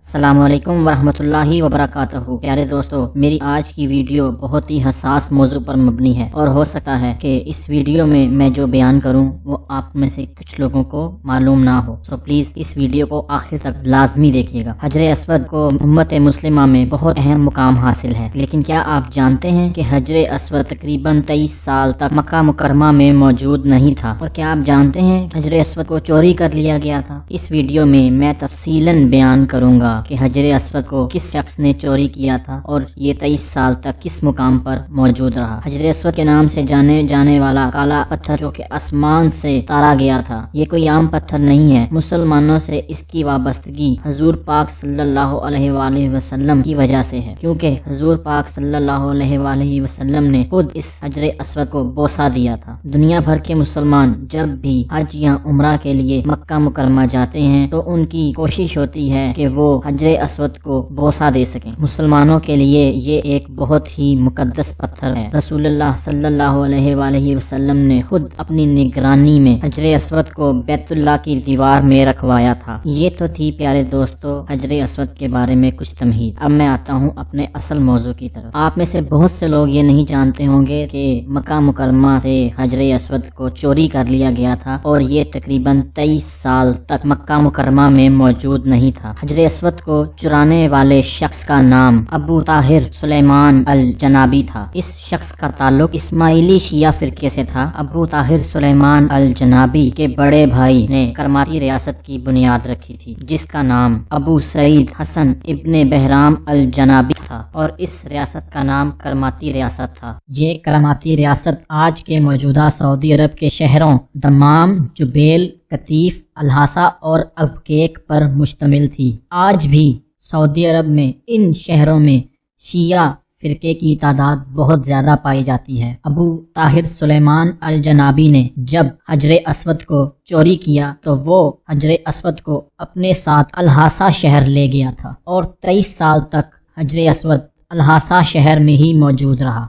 السلام علیکم ورحمۃ اللہ وبرکاتہ۔ پیارے دوستو، میری آج کی ویڈیو بہت ہی حساس موضوع پر مبنی ہے اور ہو سکتا ہے کہ اس ویڈیو میں جو بیان کروں وہ آپ میں سے کچھ لوگوں کو معلوم نہ ہو، سو پلیز اس ویڈیو کو آخر تک لازمی دیکھیے گا۔ حجر اسود کو امت مسلمہ میں بہت اہم مقام حاصل ہے، لیکن کیا آپ جانتے ہیں کہ حجر اسود تقریباً 23 سال تک مکہ مکرمہ میں موجود نہیں تھا؟ اور کیا آپ جانتے ہیں حجر اسود کو چوری کر لیا گیا تھا؟ اس ویڈیو میں تفصیلاً بیان کروں گا کہ حجر اسود کو کس شخص نے چوری کیا تھا اور یہ 23 سال تک کس مقام پر موجود رہا۔ حجر اسود کے نام سے جانے جانے والا کالا پتھر جو کہ آسمان سے اتارا گیا تھا، یہ کوئی عام پتھر نہیں ہے۔ مسلمانوں سے اس کی وابستگی حضور پاک صلی اللہ علیہ وآلہ وسلم کی وجہ سے ہے، کیونکہ حضور پاک صلی اللہ علیہ وآلہ وسلم نے خود اس حجر اسود کو بوسہ دیا تھا۔ دنیا بھر کے مسلمان جب بھی حج یا عمرہ کے لیے مکہ مکرمہ جاتے ہیں تو ان کی کوشش ہوتی ہے کہ وہ حجر اسود کو بوسہ دے سکیں۔ مسلمانوں کے لیے یہ ایک بہت ہی مقدس پتھر ہے۔ رسول اللہ صلی اللہ علیہ وآلہ وسلم نے خود اپنی نگرانی میں حجر اسود کو بیت اللہ کی دیوار میں رکھوایا تھا۔ یہ تو تھی پیارے دوستو حجر اسود کے بارے میں کچھ تمہید۔ اب میں آتا ہوں اپنے اصل موضوع کی طرف۔ آپ میں سے بہت سے لوگ یہ نہیں جانتے ہوں گے کہ مکہ مکرمہ سے حجر اسود کو چوری کر لیا گیا تھا اور یہ تقریباً 23 سال تک مکہ مکرمہ میں موجود نہیں تھا۔ حجر اسود کو چرانے والے شخص کا نام ابو طاہر سلیمان الجنابی تھا۔ اس شخص کا تعلق اسماعیلی شیعہ فرقے سے تھا۔ ابو طاہر سلیمان الجنابی کے بڑے بھائی نے کرماتی ریاست کی بنیاد رکھی تھی، جس کا نام ابو سعید حسن ابن بہرام الجنابی تھا، اور اس ریاست کا نام کرماتی ریاست تھا۔ یہ کرماتی ریاست آج کے موجودہ سعودی عرب کے شہروں دمام، جبیل، قطیف، الحاصہ اور ابکیک پر مشتمل تھی۔ آج بھی سعودی عرب میں ان شہروں میں شیعہ فرقے کی تعداد بہت زیادہ پائی جاتی ہے۔ ابو طاہر سلیمان الجنابی نے جب حجر اسود کو چوری کیا تو وہ حجر اسود کو اپنے ساتھ الحاصہ شہر لے گیا تھا اور 23 سال تک حجر اسود الحاصہ شہر میں ہی موجود رہا۔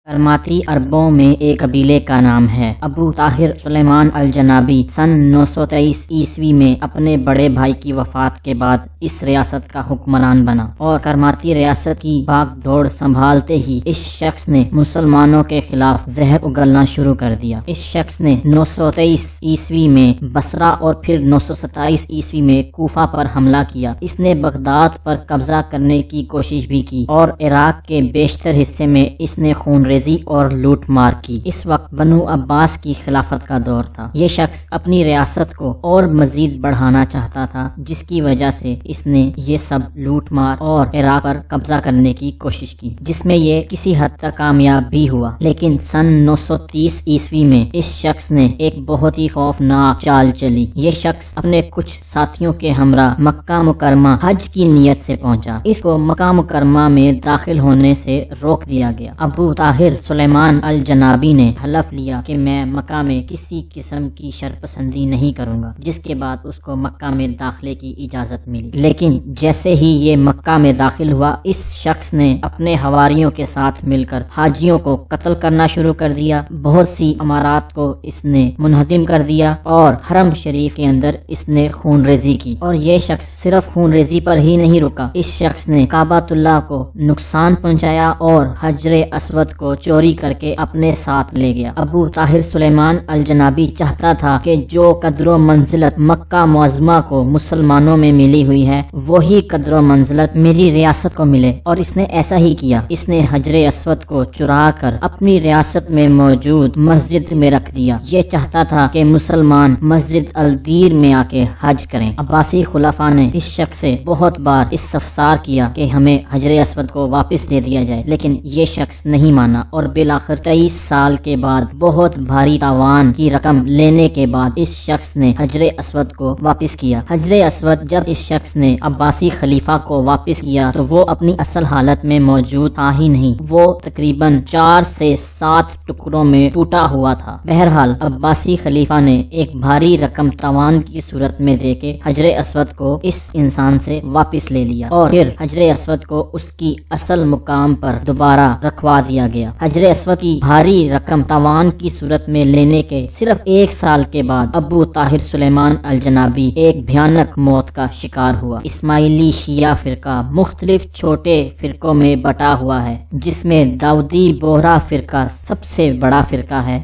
کرماتی عربوں میں ایک قبیلے کا نام ہے۔ ابو طاہر سلیمان الجنابی سن 923 عیسوی میں اپنے بڑے بھائی کی وفات کے بعد اس ریاست کا حکمران بنا، اور کرماتی ریاست کی بھاگ دوڑ سنبھالتے ہی اس شخص نے مسلمانوں کے خلاف زہر اگلنا شروع کر دیا۔ اس شخص نے 923 عیسوی میں بصرہ اور پھر 927 عیسوی میں کوفہ پر حملہ کیا۔ اس نے بغداد پر قبضہ کرنے کی کوشش بھی کی اور عراق کے بیشتر حصے میں اس نے خون اور لوٹ مار کی۔ اس وقت بنو عباس کی خلافت کا دور تھا۔ یہ شخص اپنی ریاست کو اور مزید بڑھانا چاہتا تھا، جس کی وجہ سے اس نے یہ سب لوٹ مار اور عراق پر قبضہ کرنے کی کوشش کی، جس میں یہ کسی حد تک کامیاب بھی ہوا۔ لیکن سن 930 عیسوی میں اس شخص نے ایک بہت ہی خوفناک چال چلی۔ یہ شخص اپنے کچھ ساتھیوں کے ہمراہ مکہ مکرمہ حج کی نیت سے پہنچا۔ اس کو مکہ مکرمہ میں داخل ہونے سے روک دیا گیا۔ ابو طاہر سلیمان الجنابی نے حلف لیا کہ میں مکہ میں کسی قسم کی شرپسندی نہیں کروں گا، جس کے بعد اس کو مکہ میں داخلے کی اجازت ملی۔ لیکن جیسے ہی یہ مکہ میں داخل ہوا، اس شخص نے اپنے حواریوں کے ساتھ مل کر حاجیوں کو قتل کرنا شروع کر دیا۔ بہت سی عمارات کو اس نے منہدم کر دیا اور حرم شریف کے اندر اس نے خون ریزی کی۔ اور یہ شخص صرف خون ریزی پر ہی نہیں رکا، اس شخص نے کعبۃ اللہ کو نقصان پہنچایا اور حجر اسود کو چوری کر کے اپنے ساتھ لے گیا۔ ابو طاہر سلیمان الجنابی چاہتا تھا کہ جو قدر و منزلت مکہ معظمہ کو مسلمانوں میں ملی ہوئی ہے، وہی قدر و منزلت میری ریاست کو ملے، اور اس نے ایسا ہی کیا۔ اس نے حجر اسود کو چرا کر اپنی ریاست میں موجود مسجد میں رکھ دیا۔ یہ چاہتا تھا کہ مسلمان مسجد الدیر میں آ کے حج کریں۔ عباسی خلفاء نے اس شخص سے بہت بار استفسار کیا کہ ہمیں حجر اسود کو واپس دے دیا جائے، لیکن یہ شخص نہیں مانا، اور بالآخر 23 سال کے بعد بہت بھاری تاوان کی رقم لینے کے بعد اس شخص نے حجر اسود کو واپس کیا۔ حجر اسود جب اس شخص نے عباسی خلیفہ کو واپس کیا تو وہ اپنی اصل حالت میں موجود تھا ہی نہیں، وہ تقریباً 4 سے 7 ٹکڑوں میں ٹوٹا ہوا تھا۔ بہرحال عباسی خلیفہ نے ایک بھاری رقم تاوان کی صورت میں دے کے حجر اسود کو اس انسان سے واپس لے لیا، اور پھر حجر اسود کو اس کی اصل مقام پر دوبارہ رکھوا دیا گیا۔ دیا۔ حجر اسود کی بھاری رقم تاوان کی صورت میں لینے کے صرف 1 سال کے بعد ابو طاہر سلیمان الجنابی ایک بھیانک موت کا شکار ہوا۔ اسماعیلی شیعہ فرقہ مختلف چھوٹے فرقوں میں بٹا ہوا ہے، جس میں داؤدی بوہرا فرقہ سب سے بڑا فرقہ ہے۔